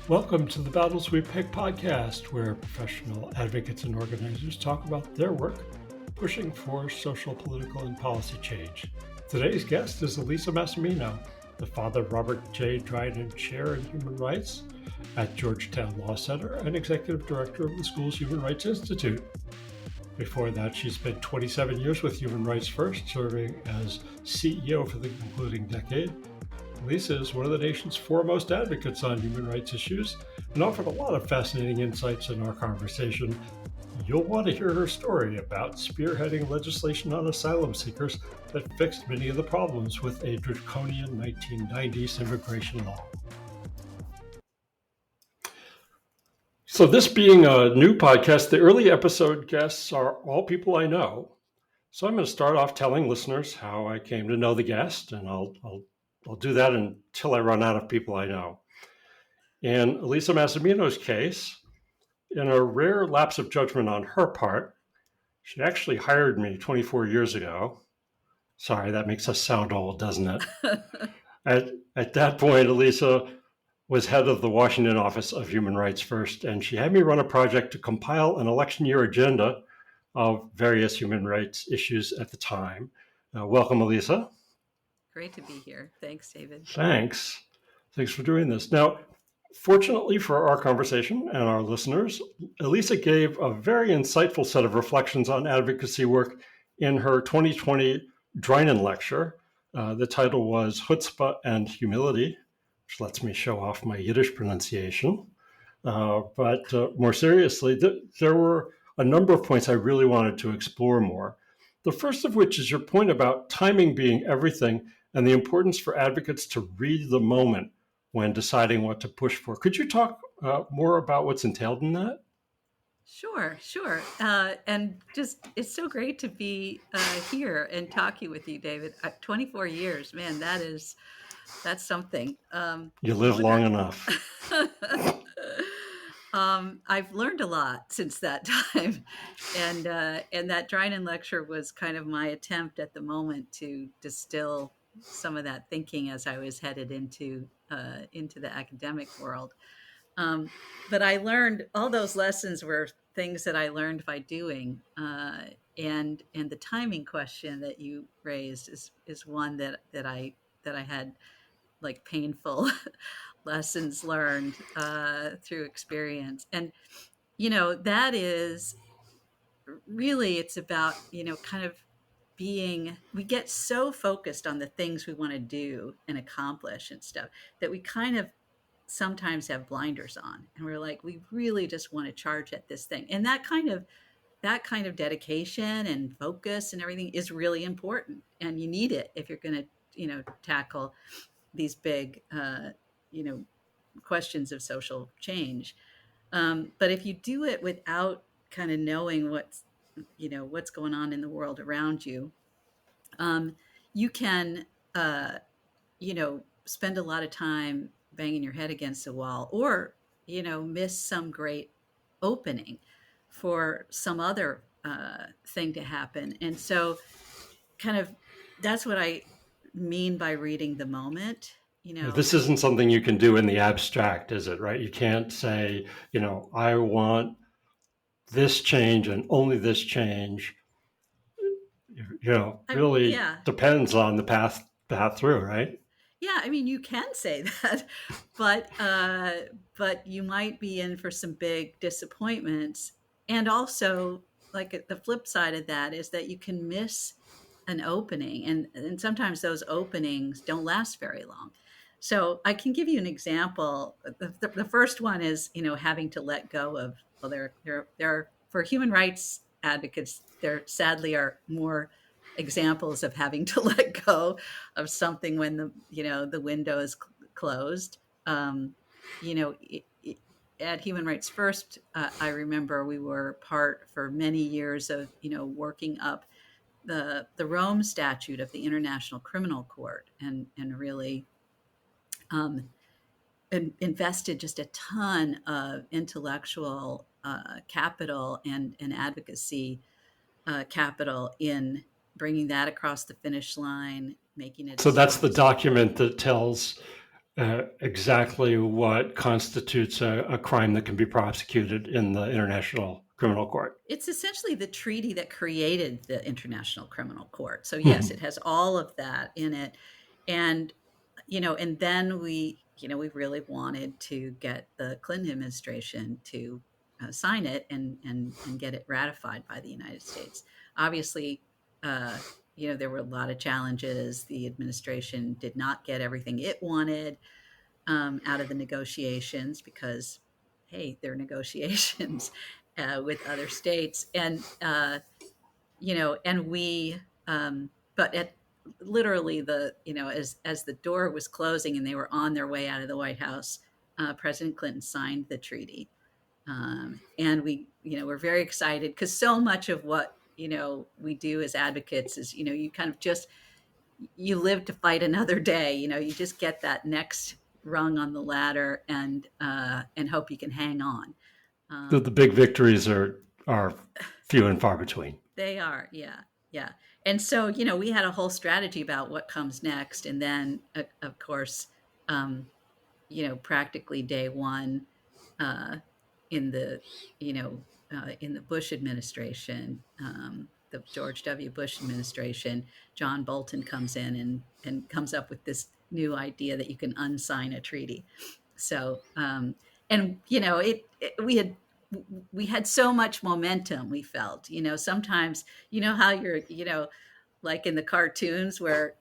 Welcome to the Battles We Pick podcast, where professional advocates and organizers talk about their work pushing for social, political, and policy change. Today's guest is Elisa Massimino, the Father Robert J. Dryden Chair in Human Rights at Georgetown Law Center and Executive Director of the school's Human Rights Institute. Before that, she spent 27 years with Human Rights First, serving as CEO for the concluding decade. Elisa is one of the nation's foremost advocates on human rights issues and offered a lot of fascinating insights in our conversation. You'll want to hear her story about spearheading legislation on asylum seekers that fixed many of the problems with a draconian 1990s immigration law. So this being a new podcast, the early episode guests are all people I know. So I'm going to start off telling listeners how I came to know the guest, and I'll do that until I run out of people I know. In Elisa Massimino's case, in a rare lapse of judgment on her part, she actually hired me 24 years ago. Sorry, that makes us sound old, doesn't it? At that point, Elisa was head of the Washington office of Human Rights First, and she had me run a project to compile an election year agenda of various human rights issues at the time. Welcome, Elisa. Great to be here. Thanks, David. Thanks for doing this. Now, fortunately for our conversation and our listeners, Elisa gave a very insightful set of reflections on advocacy work in her 2020 Dryden lecture. The title was Chutzpah and Humility, which lets me show off my Yiddish pronunciation. But more seriously, there were a number of points I really wanted to explore more. The first of which is your point about timing being everything and the importance for advocates to read the moment when deciding what to push for. Could you talk more about what's entailed in that? Sure. And just, it's so great to be here and talking with you, David. 24 years, man, that's something. You live long enough. I've learned a lot since that time. And that Dryden lecture was kind of my attempt at the moment to distill some of that thinking as I was headed into the academic world. But I learned all those lessons were things that I learned by doing. And the timing question that you raised is one that I had like painful lessons learned through experience. And, that is really, it's about, kind of we get so focused on the things we want to do and accomplish and stuff that we kind of sometimes have blinders on, and we're like, we really just want to charge at this thing. And that kind of dedication and focus and everything is really important, and you need it if you're going to, tackle these big, questions of social change. But if you do it without kind of knowing what's going on in the world around you, you can, spend a lot of time banging your head against a wall, or, miss some great opening for some other thing to happen. And so kind of that's what I mean by reading the moment. This isn't something you can do in the abstract, is it, right? You can't say, I want this change and only this change. Really depends on the path through, right? Yeah, I mean, you can say that, but you might be in for some big disappointments. And also, like, the flip side of that is that you can miss an opening, and sometimes those openings don't last very long. So I can give you an example. The first one is, having to let go of, well, there are, for human rights advocates, there sadly are more examples of having to let go of something when the window is closed. At Human Rights First, I remember we were part for many years of working up the Rome Statute of the International Criminal Court, and really invested just a ton of intellectual capital and advocacy capital in bringing that across the finish line, making it. So that's the document that tells exactly what constitutes a crime that can be prosecuted in the International Criminal Court. It's essentially the treaty that created the International Criminal Court. So yes, Mhm. it has all of that in it. And and then we really wanted to get the Clinton administration to sign it and get it ratified by the United States. Obviously, uh, there were a lot of challenges. The administration did not get everything it wanted out of the negotiations because, hey, they're negotiations with other states, and we, but at literally as the door was closing and they were on their way out of the White House, President Clinton signed the treaty, and we're very excited because so much of what we do as advocates is you kind of just you live to fight another day. You just get that next rung on the ladder and hope you can hang on. The Um, big victories are few and far between. they are, yeah, yeah. And so we had a whole strategy about what comes next, and then of course, um, practically day one, uh, in the in the Bush administration, the George W. Bush administration, John Bolton comes in and comes up with this new idea that you can unsign a treaty. So and we had so much momentum. We felt sometimes how you're like in the cartoons where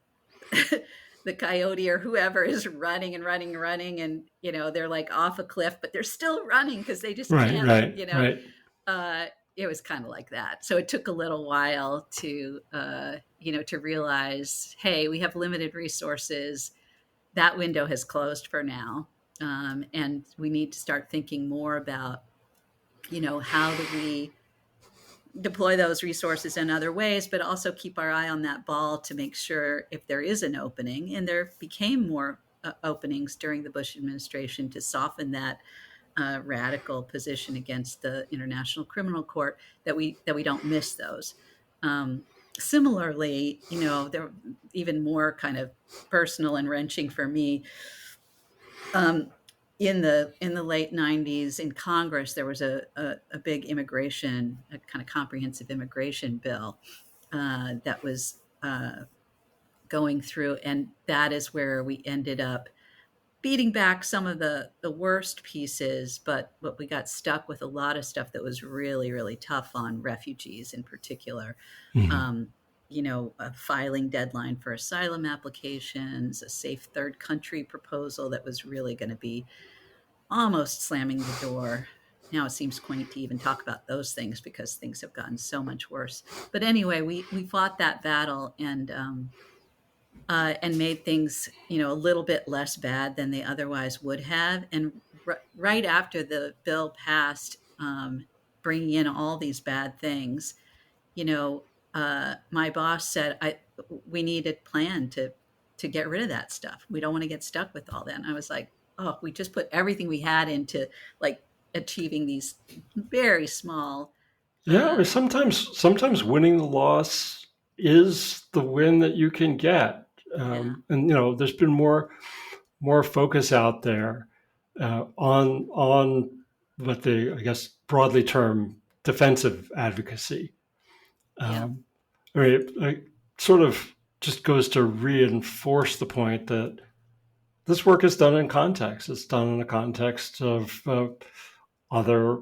the coyote or whoever is running and running and running, and they're like off a cliff but they're still running because they just Right, can't. right, right. uh, it was kind of like that. So it took a little while to to realize, hey, we have limited resources. That window has closed for now, and we need to start thinking more about how do we deploy those resources in other ways, but also keep our eye on that ball to make sure if there is an opening. And there became more openings during the Bush administration to soften that radical position against the International Criminal Court, that we don't miss those. Similarly, they're even more kind of personal and wrenching for me. Um, in the late '90s in Congress, there was a big immigration, a kind of comprehensive immigration bill that was going through, and that is where we ended up beating back some of the worst pieces, but we got stuck with a lot of stuff that was really really tough on refugees in particular. Mhm. Um, a filing deadline for asylum applications, a safe third country proposal that was really going to be almost slamming the door. Now it seems quaint to even talk about those things because things have gotten so much worse. But anyway, we fought that battle and made things a little bit less bad than they otherwise would have. And right after the bill passed, bringing in all these bad things, you know, my boss said, we need a plan to get rid of that stuff. We don't want to get stuck with all that. And I was like, oh, we just put everything we had into like achieving these very small, Yeah, or uh, sometimes winning the loss is the win that you can get. yeah, And there's been more focus out there on what they, I guess, broadly term defensive advocacy. yeah, Um, I mean, it sort of just goes to reinforce the point that this work is done in context. It's done in a context of other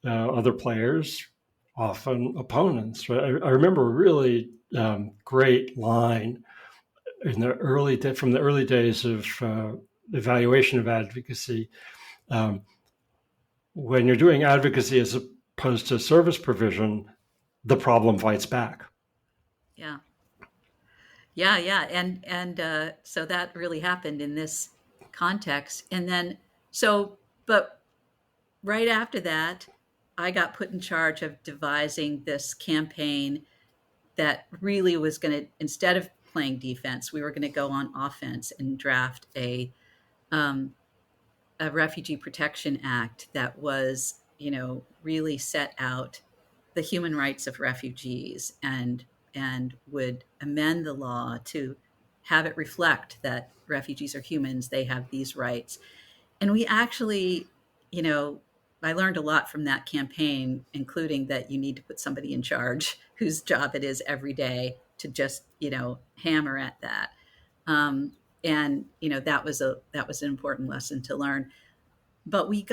other players, often opponents. Right? I remember a really great line in the from the early days of evaluation of advocacy. Um, when you're doing advocacy as opposed to service provision, the problem fights back. yeah, yeah, yeah. And so that really happened in this context. And then but right after that, I got put in charge of devising this campaign that really was going to, instead of playing defense, we were going to go on offense and draft um, a refugee protection act that was, really set out the human rights of refugees and would amend the law to have it reflect that refugees are humans, they have these rights. And we actually, I learned a lot from that campaign, including that you need to put somebody in charge whose job it is every day to just, hammer at that. And that was an important lesson to learn. But we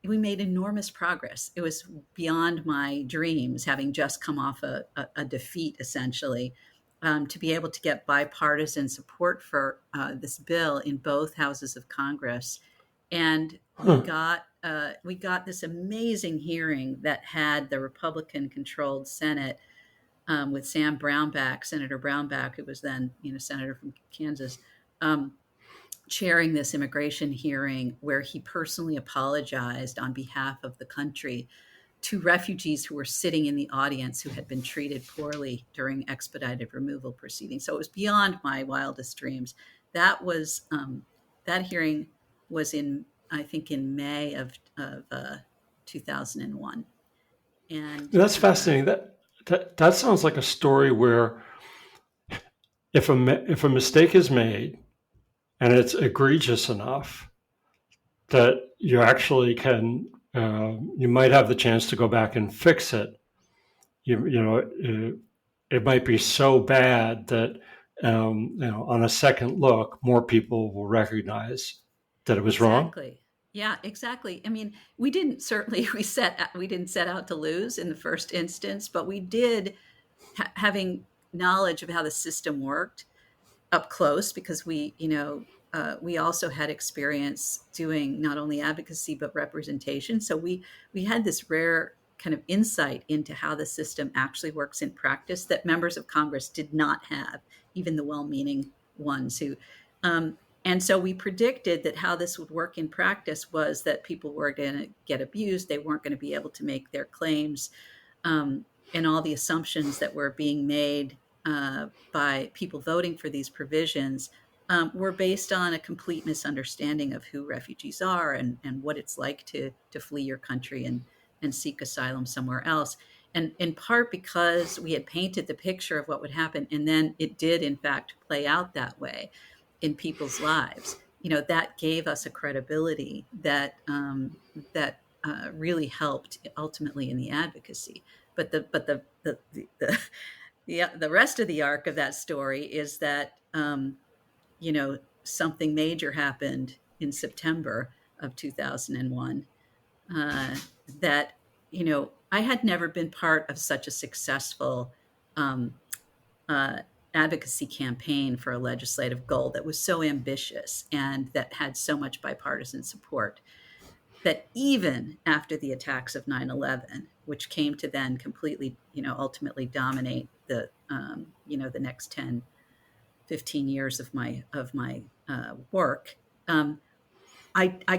made enormous progress. It was beyond my dreams, having just come off a defeat, essentially, to be able to get bipartisan support for this bill in both houses of Congress. And we got this amazing hearing that had the Republican-controlled Senate with Senator Brownback, who was then senator from Kansas, chairing this immigration hearing, where he personally apologized on behalf of the country to refugees who were sitting in the audience who had been treated poorly during expedited removal proceedings. So it was beyond my wildest dreams. That hearing was I think in May of 2001. And That's fascinating. That sounds like a story where if a mistake is made and it's egregious enough that you actually can, you might have the chance to go back and fix it. It might be so bad that on a second look, more people will recognize that it was wrong. Exactly. Yeah, exactly. I mean, we didn't set out to lose in the first instance, but we did, having knowledge of how the system worked up close, because we also had experience doing not only advocacy but representation. So we had this rare kind of insight into how the system actually works in practice that members of Congress did not have, even the well-meaning ones who. And so we predicted that how this would work in practice was that people were going to get abused. They weren't going to be able to make their claims. And all the assumptions that were being made by people voting for these provisions were based on a complete misunderstanding of who refugees are and what it's like to flee your country and seek asylum somewhere else. And in part because we had painted the picture of what would happen, and then it did, in fact, play out that way in people's lives. That gave us a credibility that really helped ultimately in the advocacy. But the rest of the arc of that story is that something major happened in September of 2001 that I had never been part of such a successful advocacy campaign for a legislative goal that was so ambitious and that had so much bipartisan support, that even after the attacks of 9/11, which came to then completely, ultimately dominate the next 10, 15 years of my work, I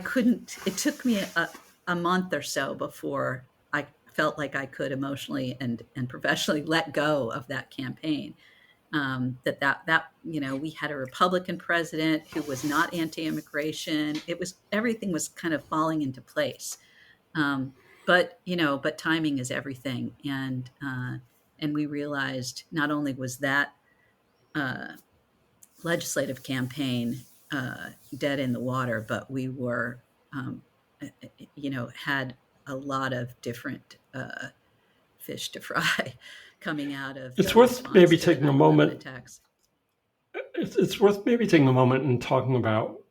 couldn't. It took me a month or so before I felt like I could emotionally and professionally let go of that campaign. We had a Republican president who was not anti-immigration. Everything was kind of falling into place. But timing is everything. And we realized not only was that legislative campaign dead in the water, but we were, had a lot of different fish to fry coming out of. It's worth maybe taking a moment. It's worth maybe taking a moment and talking about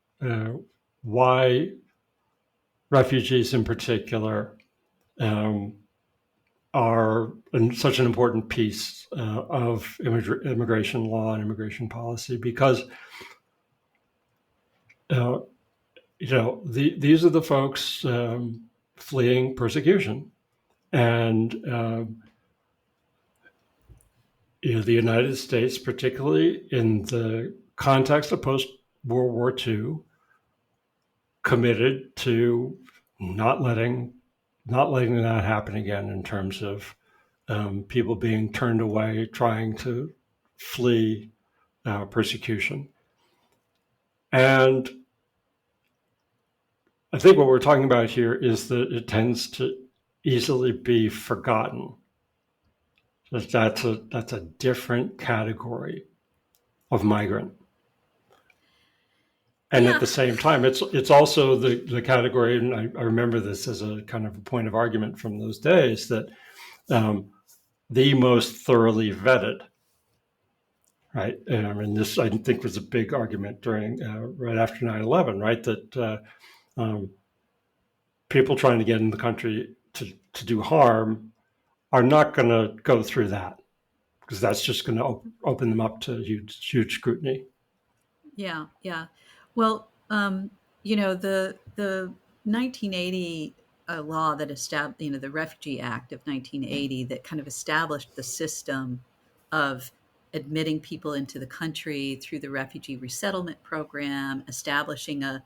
why refugees in particular are such an important piece of immigration law and immigration policy, because these are the folks fleeing persecution, and the United States, particularly in the context of post-World War II, committed to not letting that happen again in terms of people being turned away, trying to flee persecution. And I think what we're talking about here is that it tends to easily be forgotten. That's a different category of migrant. And at Yeah. the same time, it's also the category, and I remember this as a kind of a point of argument from those days, that um, the most thoroughly vetted, right? And this, I think, was a big argument during right after 9/11, right? That um, people trying to get in the country to do harm are not going to go through that, because that's just going to open them up to huge scrutiny. Yeah, yeah. Well, the 1980 law that established, the Refugee Act of 1980 that kind of established the system of admitting people into the country through the refugee resettlement program, establishing a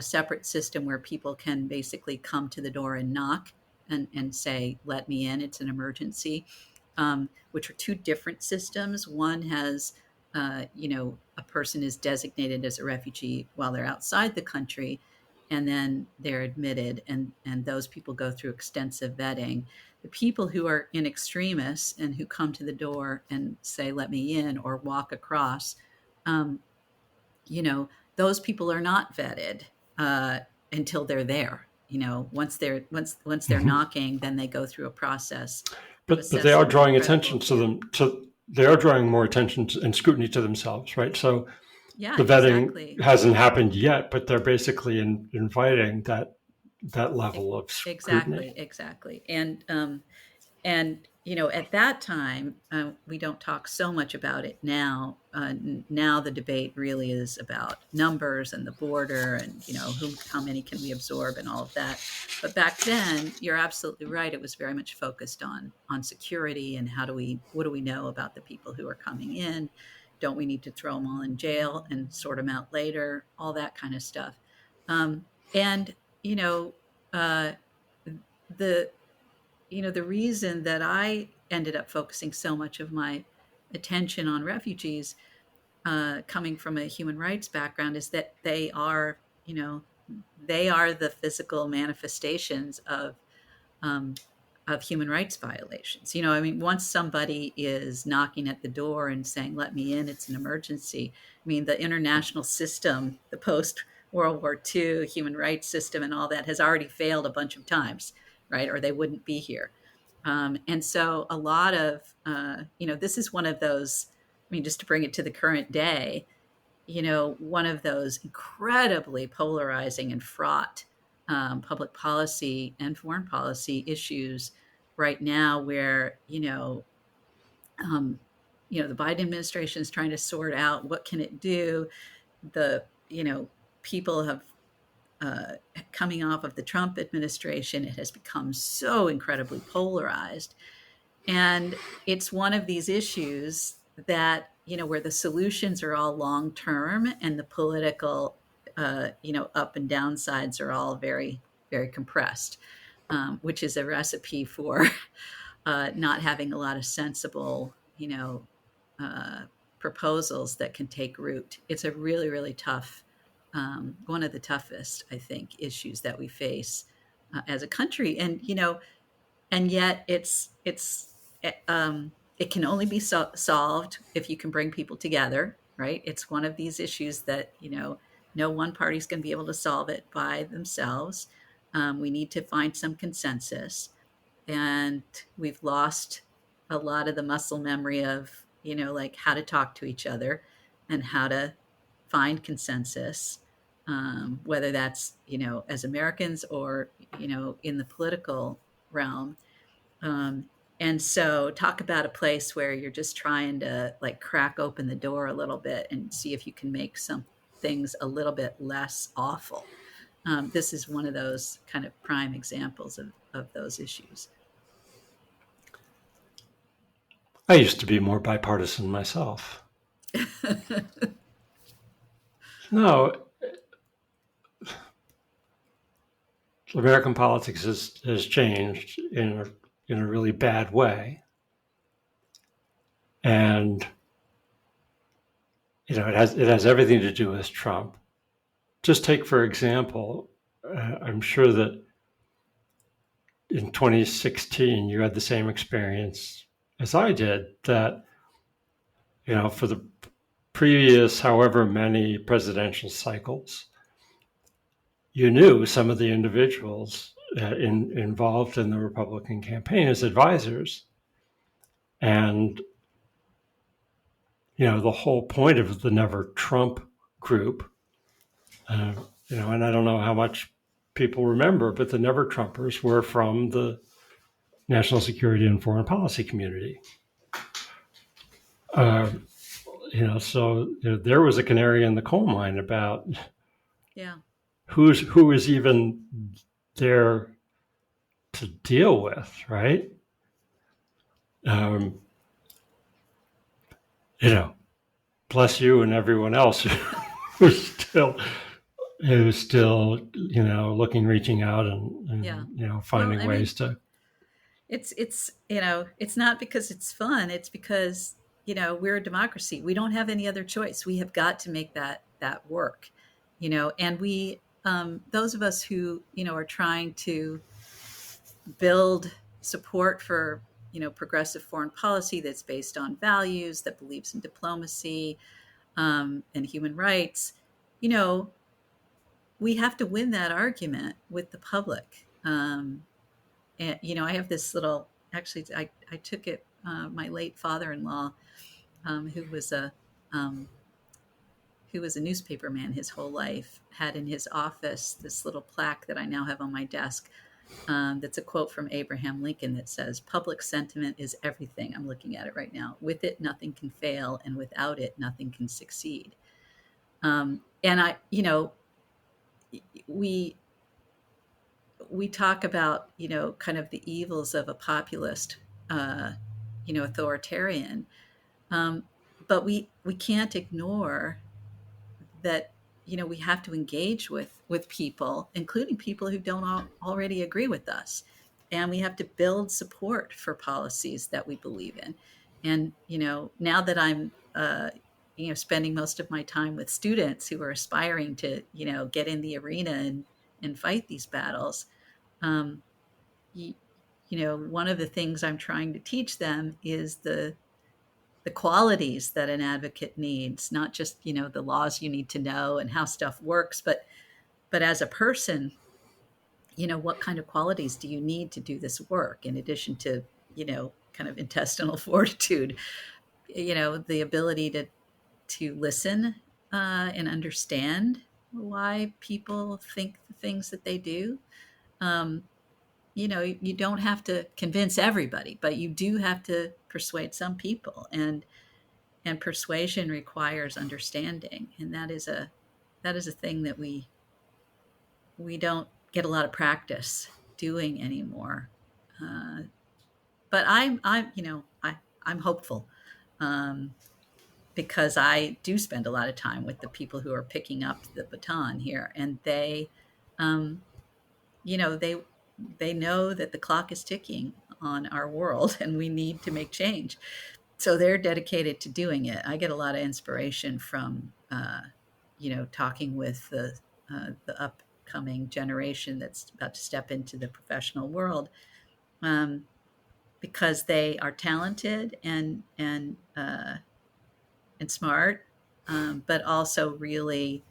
separate system where people can basically come to the door and knock and say, let me in, it's an emergency, which are two different systems. One has, a person is designated as a refugee while they're outside the country, and then they're admitted, and those people go through extensive vetting. The people who are in extremis and who come to the door and say, let me in, or walk across, um, you know, those people are not vetted uh, until they're there. Once they're Mhm. knocking, then they go through a process of But they are assessing their drawing attention to credibility. them. They are drawing more attention and scrutiny to themselves, right? So Yeah, the vetting exactly. hasn't happened yet, but they're basically inviting that E- level of scrutiny. exactly. And at that time, we don't talk so much about it now. Now the debate really is about numbers and the border, and how many can we absorb and all of that. But back then, you're absolutely right. It was very much focused on security and what do we know about the people who are coming in? Don't we need to throw them all in jail and sort them out later? All that kind of stuff. And you know, uh, the the reason that I ended up focusing so much of my attention on refugees, coming from a human rights background, is that they are the physical manifestations um, of human rights violations. I mean, once somebody is knocking at the door and saying, "Let me in, it's an emergency." I mean, the international system, the post World War II human rights system, and all that has already failed a bunch of times, right? Or they wouldn't be here. And so, a lot of this is one of those. I mean, just to bring it to the current day, one of those incredibly polarizing and fraught public policy and foreign policy issues right now, where um, the Biden administration is trying to sort out what can it do. The people have coming off of the Trump administration, it has become so incredibly polarized, and it's one of these issues that, where the solutions are all long term and the political, up and down sides are all very, very compressed, which is a recipe for not having a lot of sensible, uh, proposals that can take root. It's a really, really tough, one of the toughest, I think, issues that we face as a country. And yet it can only be solved if you can bring people together, right? It's one of these issues that no one party's going to be able to solve it by themselves. We need to find some consensus, and we've lost a lot of the muscle memory of like how to talk to each other and how to find consensus, whether that's as Americans or in the political realm. um, and so, talk about a place where you're just trying to like crack open the door a little bit and see if you can make some things a little bit less awful. This is one of those kind of prime examples of those issues. I used to be more bipartisan myself. No, American politics has changed in a really bad way, and it has everything to do with Trump. Just take, for example, I'm sure that in 2016 you had the same experience as I did, that for the previous however many presidential cycles, you knew some of the individuals involved in the Republican campaign as advisors. And, the whole point of the Never Trump group, and I don't know how much people remember, but the Never Trumpers were from the national security and foreign policy community. So there was a canary in the coal mine about who is even there to deal with, right? Bless you and everyone else who's still looking, reaching out, and finding ways to. It's not because it's fun. It's because we're a democracy. We don't have any other choice. We have got to make that work. And we those of us who are trying to build support for progressive foreign policy that's based on values, that believes in diplomacy and human rights, we have to win that argument with the public. And I have this little, actually I took it, my late father-in-law, who was a newspaper man his whole life, had in his office this little plaque that I now have on my desk. That's a quote from Abraham Lincoln that says, "Public sentiment is everything." I'm looking at it right now. "With it, nothing can fail, and without it, nothing can succeed." And we talk about, kind of the evils of a populist, authoritarian. But we can't ignore that, we have to engage with people, including people who don't already agree with us. And we have to build support for policies that we believe in. And, now that I'm, spending most of my time with students who are aspiring to, get in the arena and fight these battles, one of the things I'm trying to teach them is the qualities that an advocate needs, not just, the laws you need to know and how stuff works, but as a person, what kind of qualities do you need to do this work, in addition to, kind of intestinal fortitude, the ability to listen and understand why people think the things that they do. You don't have to convince everybody, but you do have to persuade some people, and persuasion requires understanding, and that is a thing that we don't get a lot of practice doing anymore. But I'm hopeful, because I do spend a lot of time with the people who are picking up the baton here, and they know that the clock is ticking on our world and we need to make change. So they're dedicated to doing it. I get a lot of inspiration from, talking with the upcoming generation that's about to step into the professional world, because they are talented and smart, but also really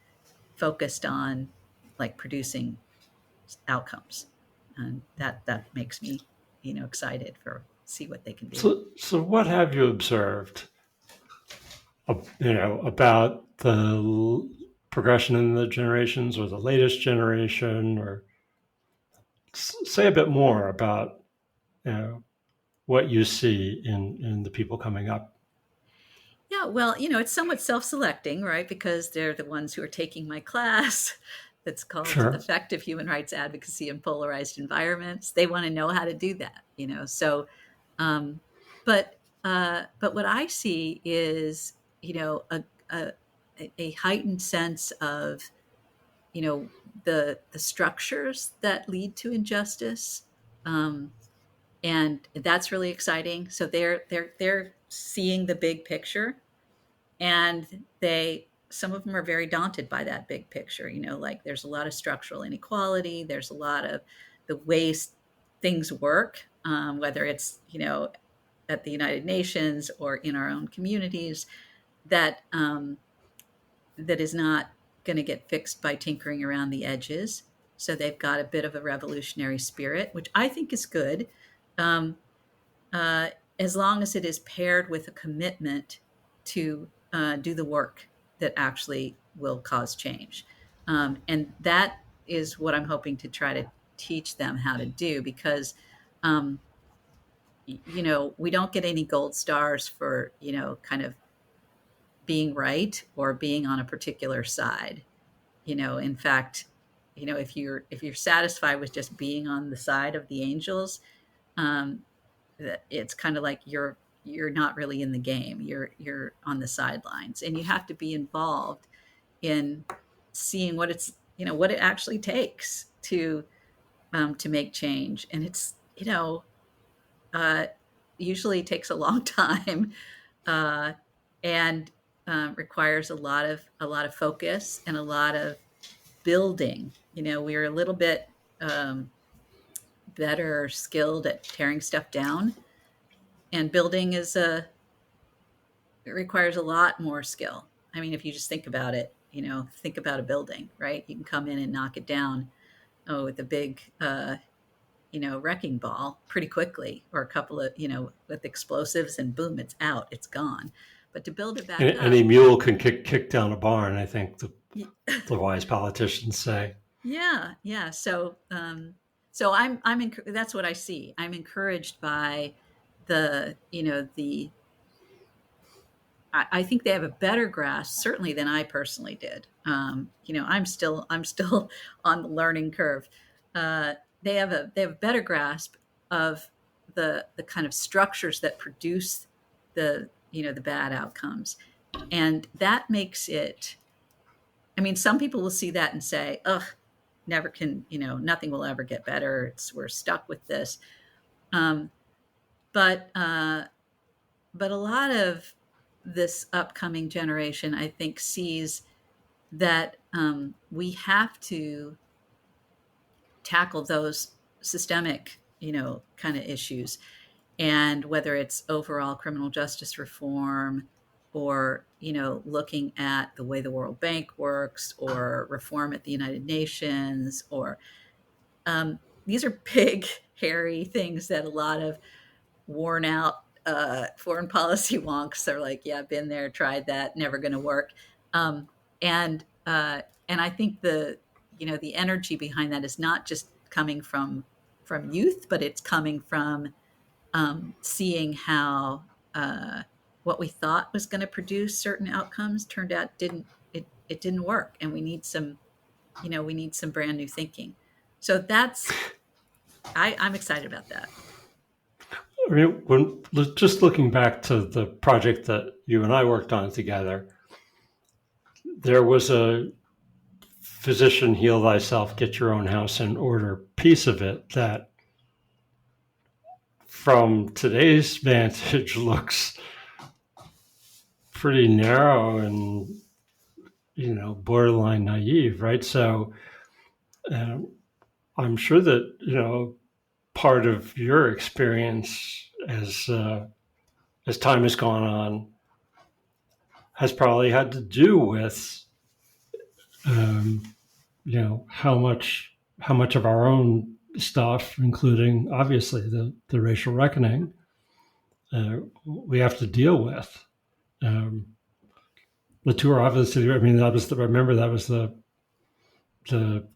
focused on like producing outcomes, and that makes me, excited for see what they can do. So what have you observed, about the progression in the generations, or the latest generation, or say a bit more about, what you see in the people coming up? Yeah, well, it's somewhat self-selecting, right? Because they're the ones who are taking my class that's called Sure. Effective Human Rights Advocacy in Polarized Environments. They want to know how to do that, So, but what I see is, a, a heightened sense of, the structures that lead to injustice, and that's really exciting. So they're seeing the big picture, and some of them are very daunted by that big picture. Like there's a lot of structural inequality, there's a lot of the ways things work, whether it's at the United Nations or in our own communities. that that is not going to get fixed by tinkering around the edges. So they've got a bit of a revolutionary spirit, which I think is good, um, uh, as long as it is paired with a commitment to do the work that actually will cause change. And that is what I'm hoping to try to teach them how to do, because um, we don't get any gold stars for, kind of being right or being on a particular side. In fact, if you're satisfied with just being on the side of the angels, um, it's kind of like you're not really in the game. You're on the sidelines, and you have to be involved in seeing what it actually takes to make change. And it's uh, usually takes a long time, uh, and requires a lot of focus and a lot of building. We're a little bit um, better skilled at tearing stuff down, and building it requires a lot more skill. I mean, if you just think about it, think about a building, right? You can come in and knock it down, with a big wrecking ball pretty quickly, or a couple of, with explosives, and boom, it's out, it's gone. But to build it back Any up, mule can kick down a barn, I think the wise politicians say. yeah, yeah. So that's what I see. I'm encouraged by the I think they have a better grasp, certainly, than I personally did. I'm still on the learning curve. They have a better grasp of the kind of structures that produce the bad outcomes, and that makes it. I mean, some people will see that and say, "Ugh, never can, nothing will ever get better. We're stuck with this." Um, but but a lot of this upcoming generation, I think, sees that we have to tackle those systemic, kind of issues. And whether it's overall criminal justice reform, or, looking at the way the World Bank works, or reform at the United Nations, or these are big, hairy things that a lot of worn out foreign policy wonks are like, yeah, been there, tried that, never going to work. Um, and I think the energy behind that is not just coming from youth, but it's coming from seeing how what we thought was going to produce certain outcomes turned out it didn't work, and we need some brand new thinking. So I'm excited about that. I mean, just looking back to the project that you and I worked on together, there was a physician heal thyself, get your own house in order piece of it that, from today's vantage, looks pretty narrow and borderline naive, right? So um, I'm sure that part of your experience as time has gone on has probably had to do with um, how much of our own stuff, including obviously the racial reckoning, we have to deal with. Um, the tour, obviously, I mean, remember that was the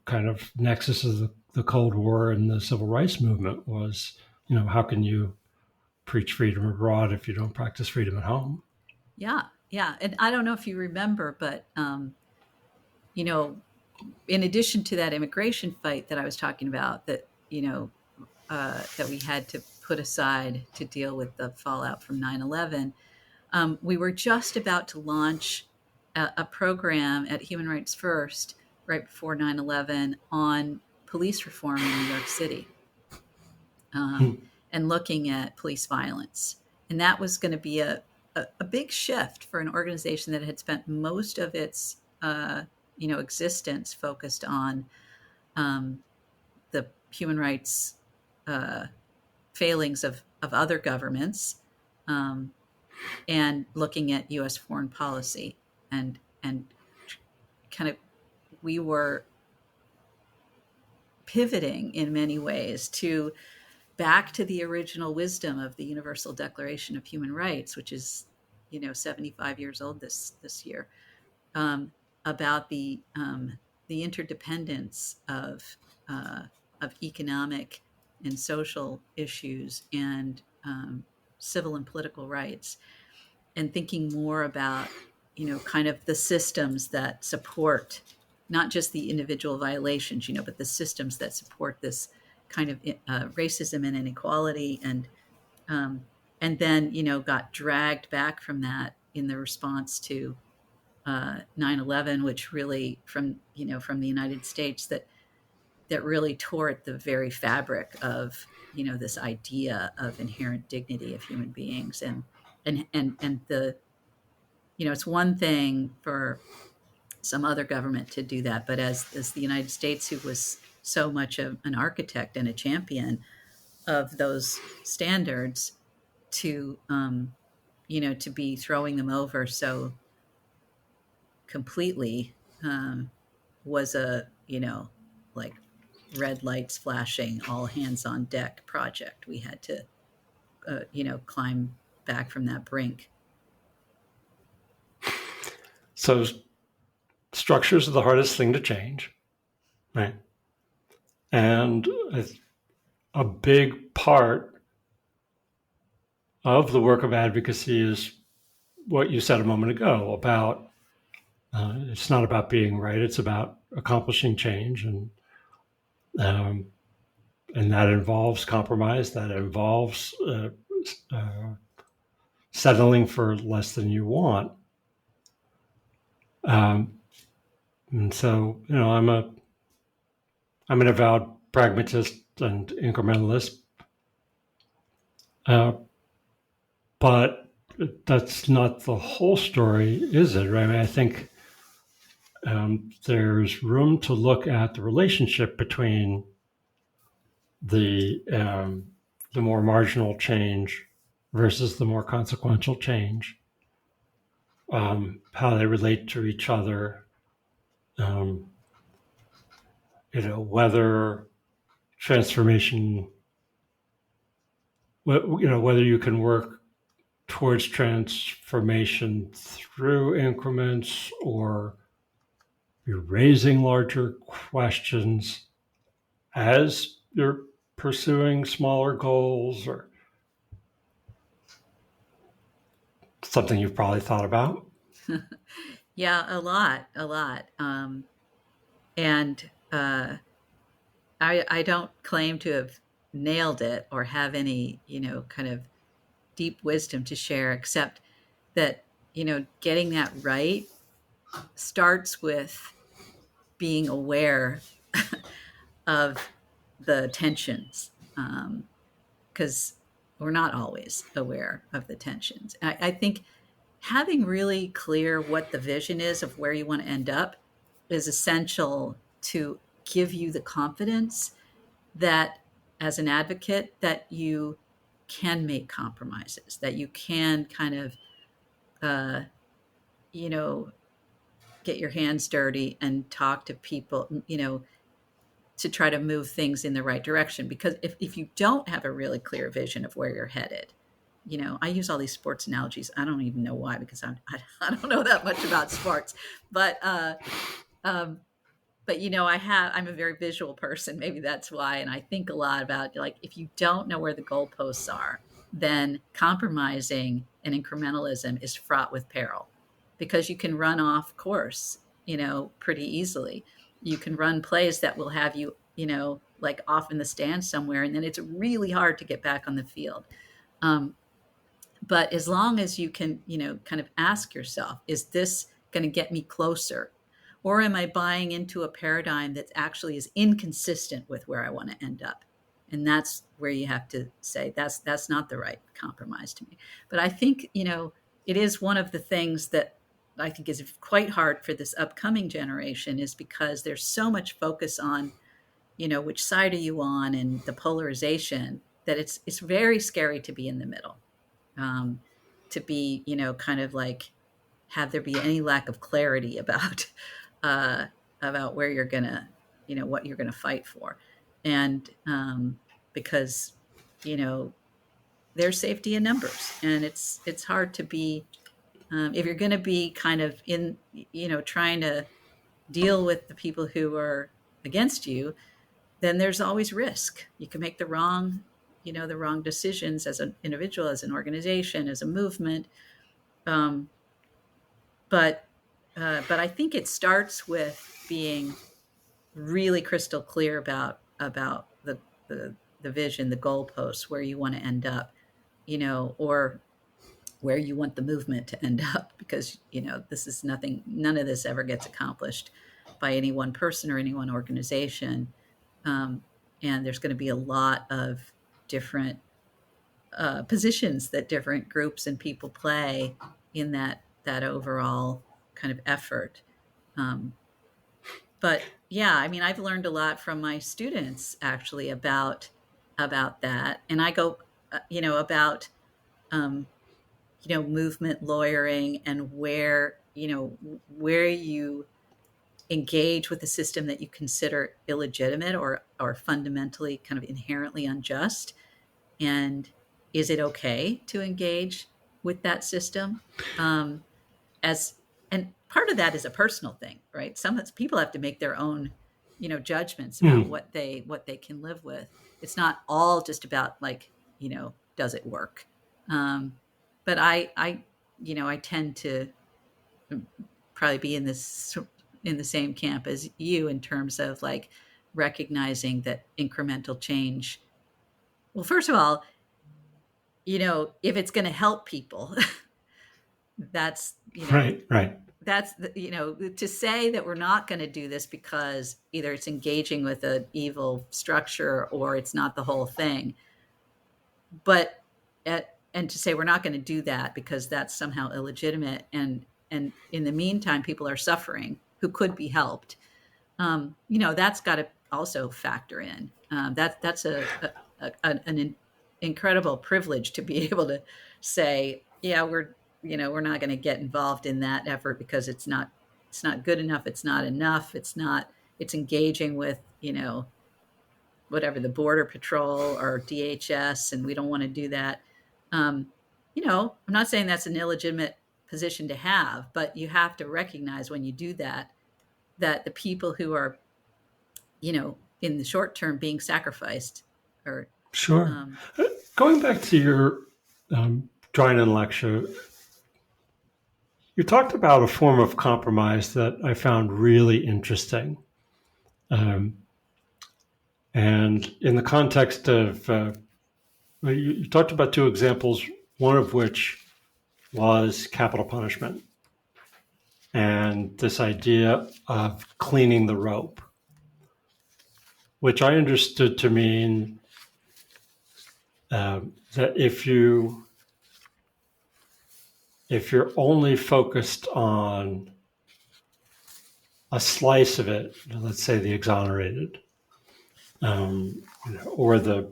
kind of nexus of the Cold War and the Civil Rights Movement was, how can you preach freedom abroad if you don't practice freedom at home? Yeah, yeah. And I don't know if you remember, but you know, in addition to that immigration fight that I was talking about, that we had to put aside to deal with the fallout from 9/11, we were just about to launch a program at Human Rights First right before 9/11 on police reform in New York City, um, and looking at police violence. And that was going to be a big shift for an organization that had spent most of its existence focused on um, the human rights uh, failings of other governments, um, and looking at U.S. foreign policy, and kind of we were pivoting in many ways to back to the original wisdom of the Universal Declaration of Human Rights, which is 75 years old this year, um, about the interdependence of economic and social issues and civil and political rights, and thinking more about kind of the systems that support not just the individual violations, but the systems that support this kind of racism and inequality, um, and then got dragged back from that in the response to 9/11, which really from the United States, that really tore at the very fabric of this idea of inherent dignity of human beings, and the it's one thing for some other government to do that, but as the United States, who was so much of an architect and a champion of those standards, to to be throwing them over so completely, was a like red lights flashing, all hands on deck project. We had to climb back from that brink. So structures are the hardest thing to change, right? And a big part of the work of advocacy is what you said a moment ago about it's not about being right, it's about accomplishing change, um, and that involves compromise, that involves settling for less than you want. And so, I'm an avowed pragmatist and incrementalist, but that's not the whole story, is it? Right? I mean, I think there's room to look at the relationship between the more marginal change versus the more consequential change, how they relate to each other, whether transformation, whether you can work towards transformation through increments, or you're raising larger questions as you're pursuing smaller goals, or something you've probably thought about. Yeah, a lot. And I don't claim to have nailed it or have any, kind of deep wisdom to share, except that, getting that right starts with being aware of the tensions, because we're not always aware of the tensions. I think having really clear what the vision is of where you want to end up is essential to give you the confidence that, as an advocate, that you can make compromises, that you can kind of uh, you know get your hands dirty and talk to people, to try to move things in the right direction. Because if you don't have a really clear vision of where you're headed, I use all these sports analogies. I don't even know why, because I don't know that much about sports, but um, but I'm a very visual person. Maybe that's why. And I think a lot about, like, if you don't know where the goalposts are, then compromising and incrementalism is fraught with peril, because you can run off course, pretty easily. You can run plays that will have you, like off in the stands somewhere, and then it's really hard to get back on the field. Um, but as long as you can, kind of ask yourself, is this going to get me closer? Or am I buying into a paradigm that actually is inconsistent with where I want to end up? And that's where you have to say, that's not the right compromise to me. But I think, it is one of the things that I think is quite hard for this upcoming generation, is because there's so much focus on, which side are you on, and the polarization, that it's very scary to be in the middle. Um, to be, kind of like have there be any lack of clarity uh, about where you're gonna, what you're gonna fight for, and because there's safety in numbers, and it's hard to be if you're going to be kind of in, trying to deal with the people who are against you, then there's always risk. You can make the wrong decisions as an individual, as an organization, as a movement. Um, but I think it starts with being really crystal clear about the vision, the goalposts, where you want to end up, or where you want the movement to end up, because this is nothing, none of this ever gets accomplished by any one person or any one organization. And there's going to be a lot of different positions that different groups and people play in that overall kind of effort. um, but yeah, I mean, I've learned a lot from my students actually about that, and I go about um, movement lawyering, and where you engage with a system that you consider illegitimate or fundamentally kind of inherently unjust, and is it okay to engage with that system, as and part of that is a personal thing, right? Some people have to make their own judgments about Mm. what they can live with. It's not all just about like, does it work. But I tend to probably be in the same camp as you, in terms of like recognizing that incremental change, well, first of all, if it's going to help people, that's Right, right. to say that we're not going to do this because either it's engaging with an evil structure or it's not the whole thing. But and to say we're not going to do that because that's somehow illegitimate, and in the meantime people are suffering who could be helped. That's got to also factor in. That's an incredible privilege to be able to say, yeah, we're not going to get involved in that effort because it's not good enough, it's not enough, it's engaging with whatever, the border patrol or DHS, and we don't want to do that. um, I'm not saying that's an illegitimate position to have, but you have to recognize when you do that, that the people who are in the short term being sacrificed, or Sure. um, Going back to your Dryden lecture, you talked about a form of compromise that I found really interesting. Um, and in the context of, you talked about two examples, one of which was capital punishment and this idea of cleaning the rope, which I understood to mean that if you're only focused on a slice of it, let's say the exonerated, or the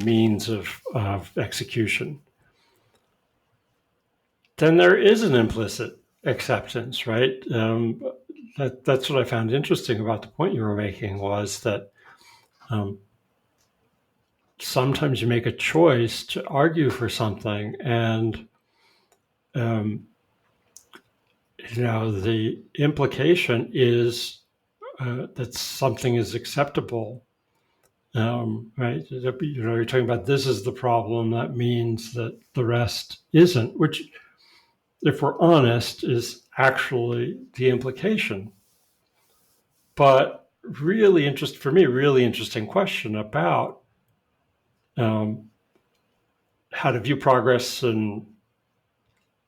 means of execution, then there is an implicit acceptance, right? That's what I found interesting about the point you were making, was that um, sometimes you make a choice to argue for something, and um, the implication is that something is acceptable, right? You're talking about this is the problem. That means that the rest isn't, which, if we're honest, is actually the implication. But really interesting question about um, how to view progress, and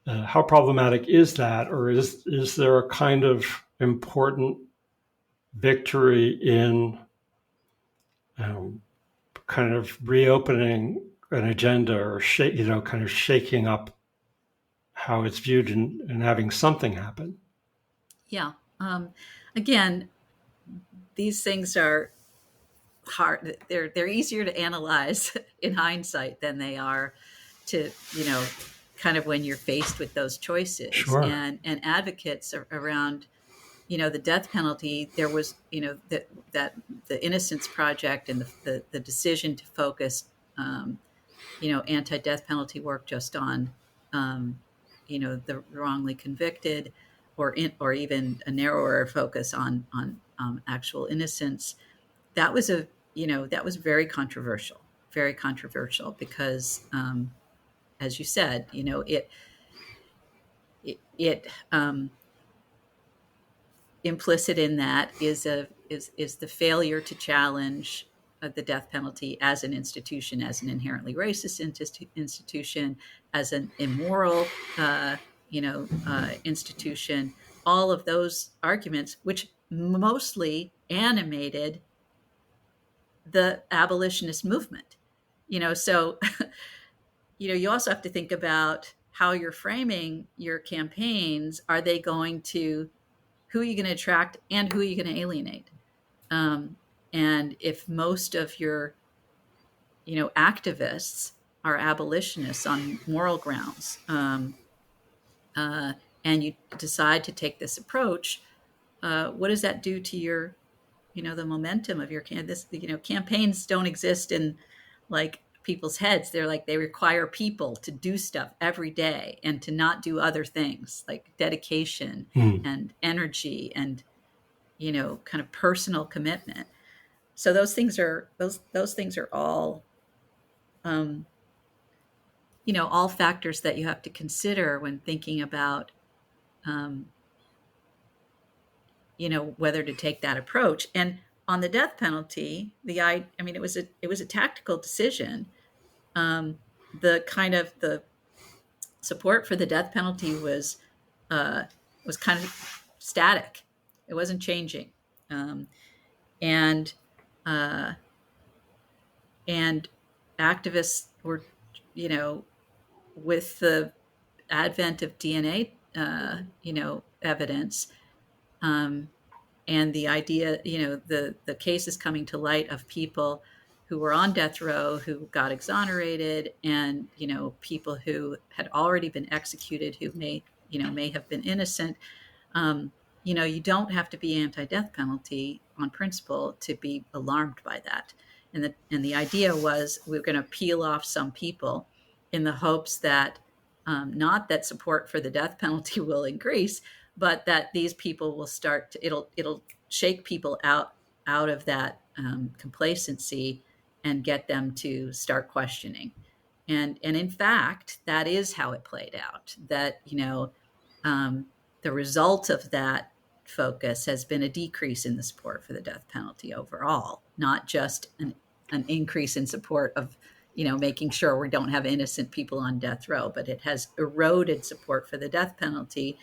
how problematic is that, or is there a kind of important victory in um, kind of reopening an agenda, or kind of shaking up how it's viewed, and having something happen. yeah. Again, these things are hard. They're easier to analyze in hindsight than they are to kind of when you're faced with those choices. Sure. And advocates around, the death penalty, there was, that the Innocence Project and the decision to focus, anti-death penalty work just on, the wrongly convicted, or even a narrower focus on actual innocence. That was very controversial because, as you said, it implicit in that is the failure to challenge the death penalty as an institution, as an inherently racist institution, as an immoral, institution. All of those arguments, which mostly animated the abolitionist movement, so you also have to think about how you're framing your campaigns. Are they going to, who are you going to attract and who are you going to alienate? And if most of your, activists are abolitionists on moral grounds, and you decide to take this approach, what does that do to your, the momentum of your campaigns don't exist in like people's heads. They require people to do stuff every day and to not do other things like dedication and energy and, kind of personal commitment. So those things are all, all factors that you have to consider when thinking about, whether to take that approach. And on the death penalty, it was a tactical decision. The support for the death penalty was kind of static. It wasn't changing, and activists were, with the advent of DNA, evidence. And the idea, the cases coming to light of people who were on death row, who got exonerated, and, people who had already been executed, who may have been innocent. You don't have to be anti-death penalty on principle to be alarmed by that. And the idea was we're going to peel off some people in the hopes that, not that support for the death penalty will increase, but that these people will start to, it'll shake people out of that complacency and get them to start questioning. And in fact, that is how it played out. That, the result of that focus has been a decrease in the support for the death penalty overall, not just an increase in support of, making sure we don't have innocent people on death row, but it has eroded support for the death penalty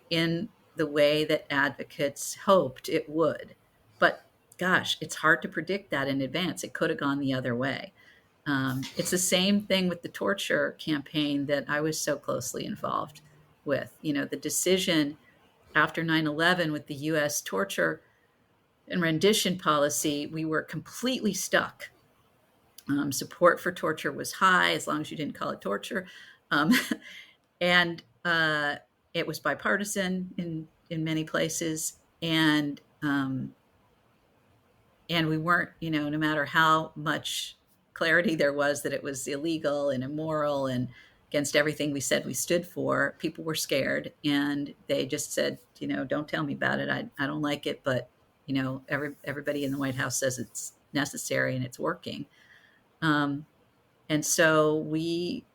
in the way that advocates hoped it would. But gosh, it's hard to predict that in advance. It could have gone the other way. It's the same thing with the torture campaign that I was so closely involved with. The decision after 9/11 with the U.S. torture and rendition policy, we were completely stuck. Support for torture was high, as long as you didn't call it torture. And it was bipartisan in many places. And we weren't, no matter how much clarity there was that it was illegal and immoral and against everything we said we stood for, people were scared, and they just said, don't tell me about it. I don't like it, but, everybody in the White House says it's necessary and it's working. And so we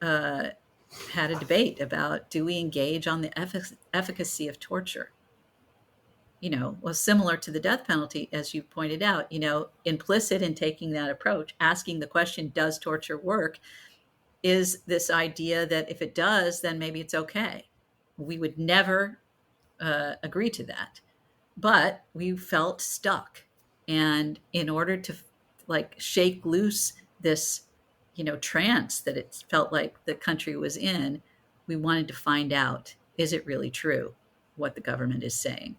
had a debate about, do we engage on the efficacy of torture? Well, similar to the death penalty, as you pointed out, implicit in taking that approach, asking the question, does torture work, is this idea that if it does, then maybe it's okay. We would never agree to that. But we felt stuck. And in order to shake loose this, trance that it felt like the country was in, we wanted to find out, is it really true what the government is saying,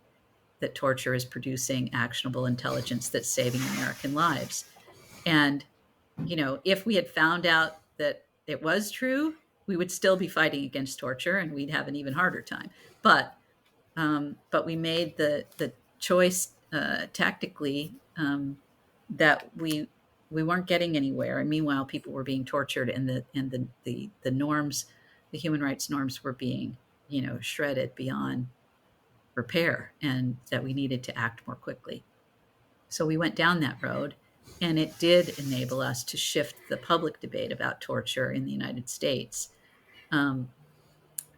that torture is producing actionable intelligence that's saving American lives? And, if we had found out that it was true, we would still be fighting against torture, and we'd have an even harder time. But we made the choice tactically that we weren't getting anywhere, and meanwhile, people were being tortured, and the norms, the human rights norms, were being shredded beyond repair, and that we needed to act more quickly. So we went down that road, and it did enable us to shift the public debate about torture in the United States,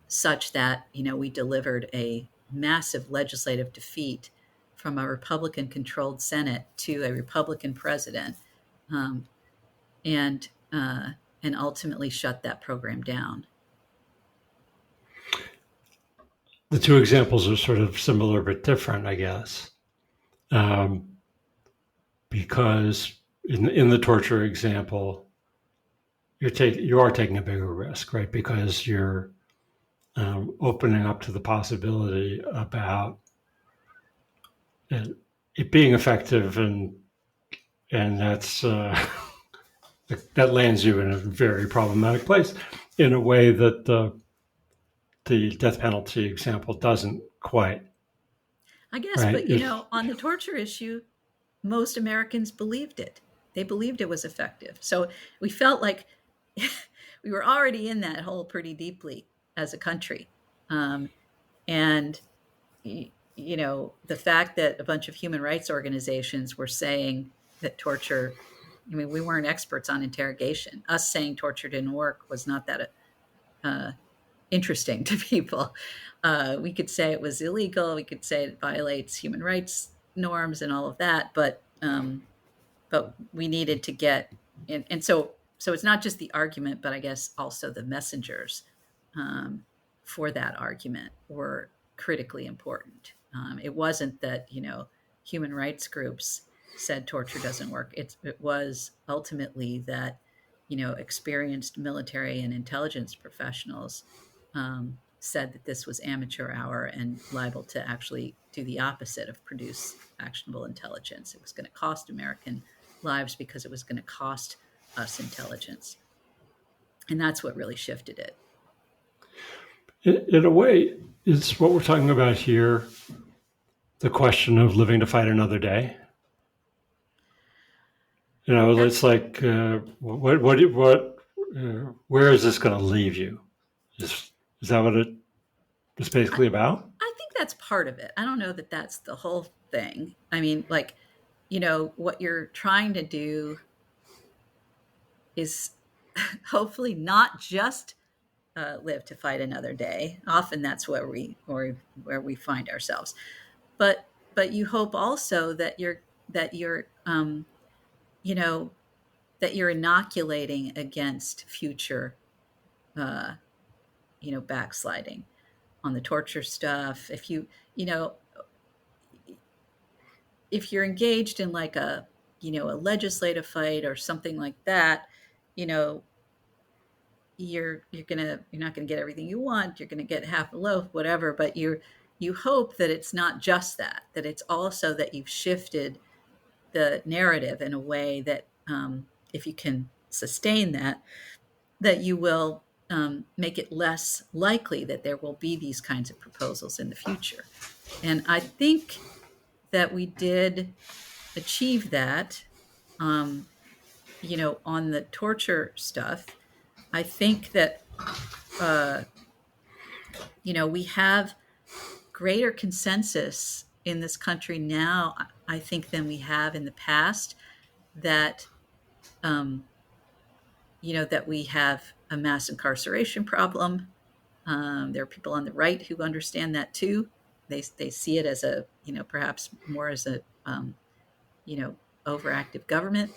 such that we delivered a massive legislative defeat from a Republican-controlled Senate to a Republican president, um, and ultimately shut that program down. The two examples are sort of similar but different, I guess, because in the torture example, you are taking a bigger risk, right? Because you're opening up to the possibility about it being effective, and that's that lands you in a very problematic place in a way that the death penalty example doesn't quite. I guess, right? But on the torture issue, most Americans believed it. They believed it was effective. So we felt like we were already in that hole pretty deeply as a country. And, the fact that a bunch of human rights organizations were saying that torture, we weren't experts on interrogation. Us saying torture didn't work was not that interesting to people. We could say it was illegal. We could say it violates human rights norms and all of that, but we needed to get in. And so it's not just the argument, but I guess also the messengers for that argument were critically important. It wasn't that, human rights groups said torture doesn't work. It was ultimately that, experienced military and intelligence professionals said that this was amateur hour and liable to actually do the opposite of produce actionable intelligence. It was going to cost American lives because it was going to cost us intelligence. And that's what really shifted it. In a way, is what we're talking about here the question of living to fight another day? It's like, where is this going to leave you? Is that what it is basically about? I think that's part of it. I don't know that that's the whole thing. What you're trying to do is hopefully not just live to fight another day. Often that's where we find ourselves. But you hope also that you're inoculating against future backsliding on the torture stuff. If if you're engaged in like a legislative fight or something like that, you're not going to get everything you want. You're going to get half a loaf, whatever. But you hope that it's not just that it's also that you've shifted the narrative in a way that if you can sustain that you will make it less likely that there will be these kinds of proposals in the future. And I think that we did achieve that, on the torture stuff. I think that, we have greater consensus in this country now, I think, than we have in the past, that, that we have a mass incarceration problem. There are people on the right who understand that too. They see it as a, perhaps more as a, overactive government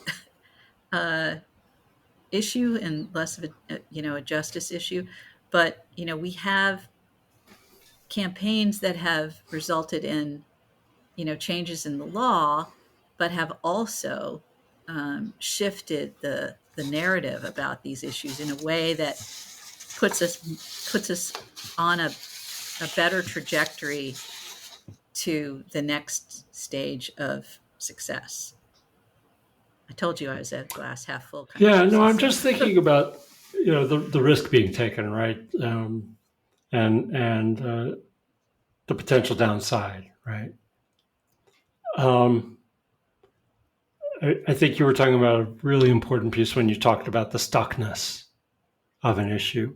issue and less of a justice issue. But, we have campaigns that have resulted in, changes in the law, but have also shifted the narrative about these issues in a way that puts us on a better trajectory to the next stage of success. I told you I was a glass half full. Yeah, no, I'm just thinking about the risk being taken, right? And the potential downside, right? I think you were talking about a really important piece when you talked about the stuckness of an issue.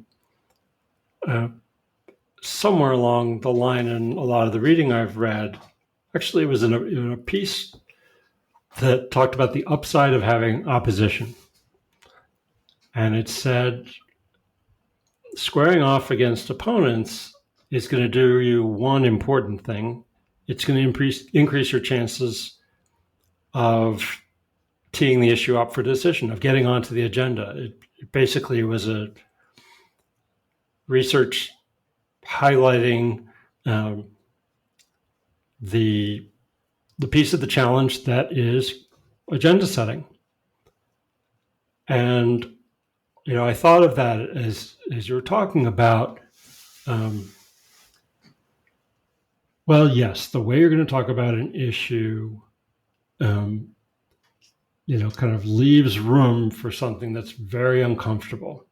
Somewhere along the line in a lot of the reading I've read, actually it was in a piece that talked about the upside of having opposition. And it said, squaring off against opponents is going to do you one important thing. It's going to increase your chances of teeing the issue up for decision, of getting onto the agenda. It basically was a research highlighting the piece of the challenge that is agenda setting. And I thought of that as you were talking about. Well, yes, the way you're going to talk about an issue, kind of leaves room for something that's very uncomfortable.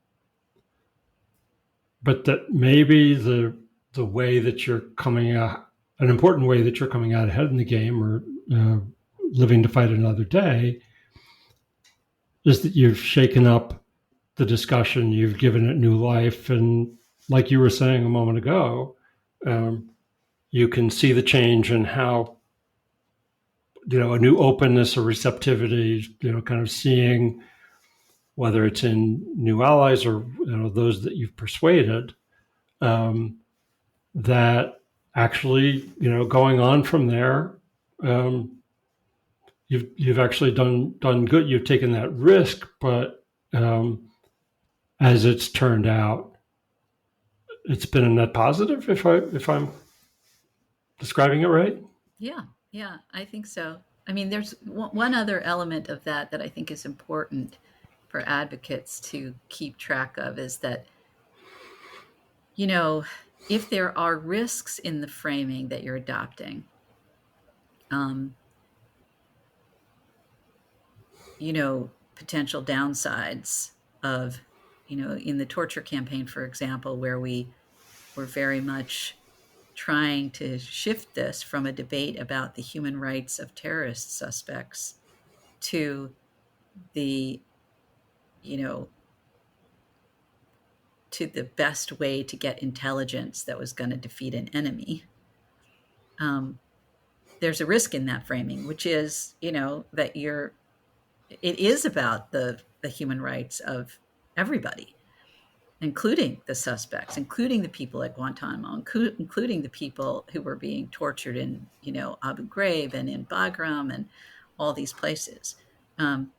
But that maybe the way that you're coming out, an important way that you're coming out ahead in the game, or living to fight another day, is that you've shaken up the discussion, you've given it new life, and like you were saying a moment ago, you can see the change in how, a new openness or receptivity, kind of seeing whether it's in new allies or those that you've persuaded, that actually, going on from there, you've actually done good. You've taken that risk, but as it's turned out, it's been a net positive. If I'm describing it right. Yeah, I think so. I mean, there's one other element of that I think is important for advocates to keep track of, is that, if there are risks in the framing that you're adopting, potential downsides of, in the torture campaign, for example, where we were very much trying to shift this from a debate about the human rights of terrorist suspects to the, to the best way to get intelligence that was going to defeat an enemy. There's a risk in that framing, which is, that it is about the human rights of everybody, including the suspects, including the people at Guantanamo, including the people who were being tortured in, Abu Ghraib and in Bagram and all these places. And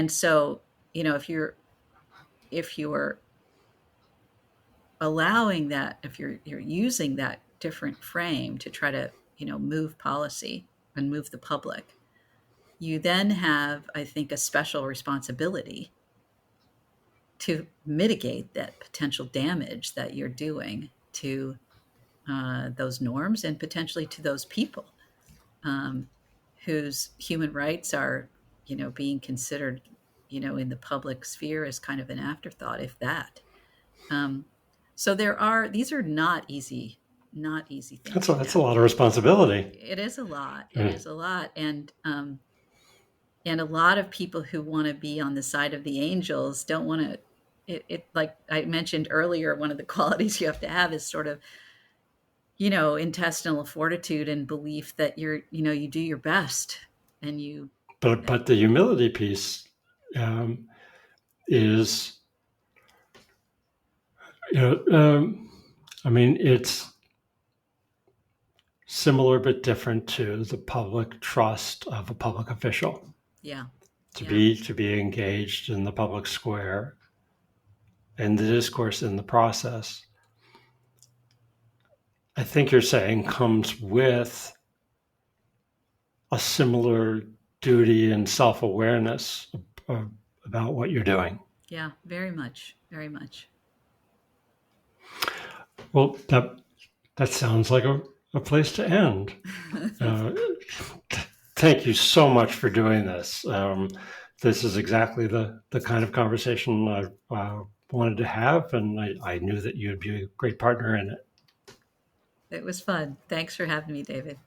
so, if you're allowing that, if you're using that different frame to try to, move policy and move the public, you then have, I think, a special responsibility to mitigate that potential damage that you're doing to those norms and potentially to those people whose human rights are, being considered, in the public sphere as kind of an afterthought, if that. So these are not easy things. That's a lot of responsibility. It is a lot. It is a lot. And a lot of people who want to be on the side of the angels don't want to, it like I mentioned earlier, one of the qualities you have to have is sort of, intestinal fortitude and belief that you do your best, and you. But the humility piece is, it's similar but different to the public trust of a public official. Yeah. To be engaged in the public square and the discourse in the process. I think you're saying comes with a similar duty and self-awareness about what you're doing. Yeah, very much, very much. Well, that sounds like a place to end. Thank you so much for doing this. This is exactly the kind of conversation wanted to have, and I knew that you'd be a great partner in it. It was fun. Thanks for having me, David.